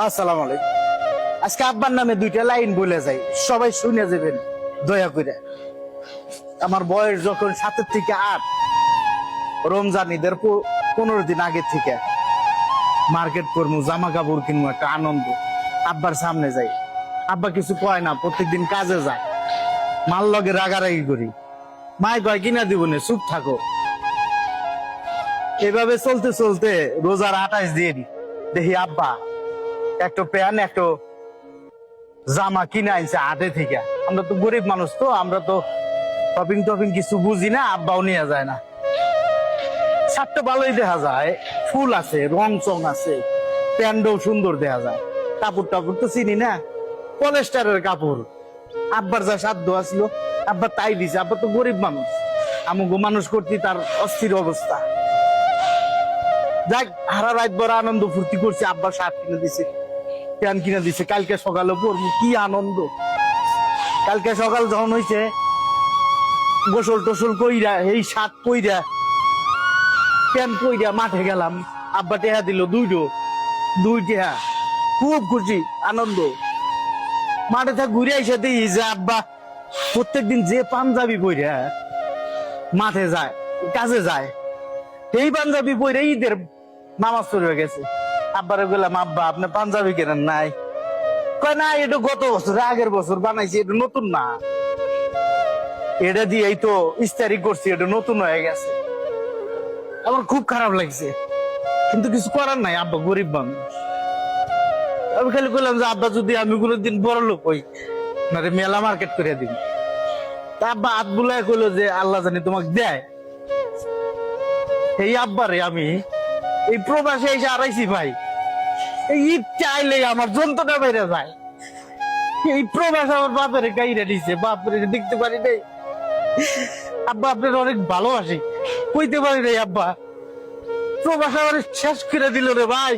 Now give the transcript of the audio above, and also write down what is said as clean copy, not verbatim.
আসসালামু আলাইকুম। আজকে আব্বার নামে দুইটা লাইন বলে যাই, সবাই শুনে যাবেন দয়া করে। আমার বয়স যখন 7 থেকে 8, রমজান ঈদের 15 দিন আগে থেকে মার্কেট করবো, জামা কাপড় কিনবো, একটা আনন্দ। আব্বার সামনে যাই, আব্বা কিছু কয় না, প্রত্যেকদিন কাজে যায়, মাল লগে রাগারাগি করি, মাই কয় কিনা দিব না, চুপ থাকো। এভাবে চলতে চলতে রোজার 28 দিন দেখি আব্বা একটা প্যান্ট একটা জামা কিনে আনছে হাটে থেকে। আমরা তো গরিব মানুষ, তো আমরা তো শপিং টপিং কিছু বুঝি না, আব্বাও নিয়ে যায় না। শার্টটা ভালোই দেখা যায়, ফুল আছে, রং চং আছে, প্যান্টও সুন্দর দেখা যায়, কাপড় টাপড় তো চিনি না, পলেস্টারের কাপড়। আব্বার যা সাধ্য আসলো আব্বা তাই দিছে। আব্বা তো গরিব মানুষ, আমাকে মানুষ করতে তার অস্থির অবস্থা। যাক, হারা রাত বড় আনন্দ ফুর্তি করছে, আব্বা শার্ট কিনে দিছে, প্যান্ট কিনে দিছে, কালকে সকালে পড়বো, কি আনন্দ। কালকে সকাল যখন হয়েছে, গোসল টোসল কইরা, এই শার্ট কইরা প্যান্ট কইরা মাঠে গেলাম। আব্বা টেহা দিল দুই টেহা, খুব খুশি আনন্দ। মাঠে থাক ঘুরে এসে দেখি যে আব্বা প্রত্যেকদিন যে পাঞ্জাবি পইরা মাঠে যায়, কাজে যায়, এই পাঞ্জাবি পইরা ঈদের নামাজ পড়ে গেছে। আব্বারে বললাম, আব্বা আপনি পাঞ্জাবি কেনেন নাই? কয় না, এটা গত বছর আগের বছর বানাইছি, এটা নতুন না, এটা দিয়ে এই তো ইস্তারি করছি, এটা নতুন হয়ে গেছে। আমার খুব খারাপ লাগছে, কিন্তু কিছু করার নাই, আব্বা গরিব মানুষ। আমি খালি বললাম যে আব্বা যদি আমি কোনোদিন বড় লোক হই, মানে মেলা মার্কেট করে দিন। তা আব্বা হাত বুলায় কইলো যে আল্লাহ জানি তোমাকে দেয়। এই আব্বারে আমি এই প্রবাসে এসে আড়াইছি ভাই, এই ঈদ চাইলে আমার যন্ত্রটা বেড়ে যায়। এই প্রবাস আমার বাপের গাইরা দিছে, বাপরে দেখতে পারি নাই। আব্বা আপনার অনেক ভালোবাসি, কইতে পারি নাই আব্বা। প্রবাস আমার শেষ করে দিল রে ভাই।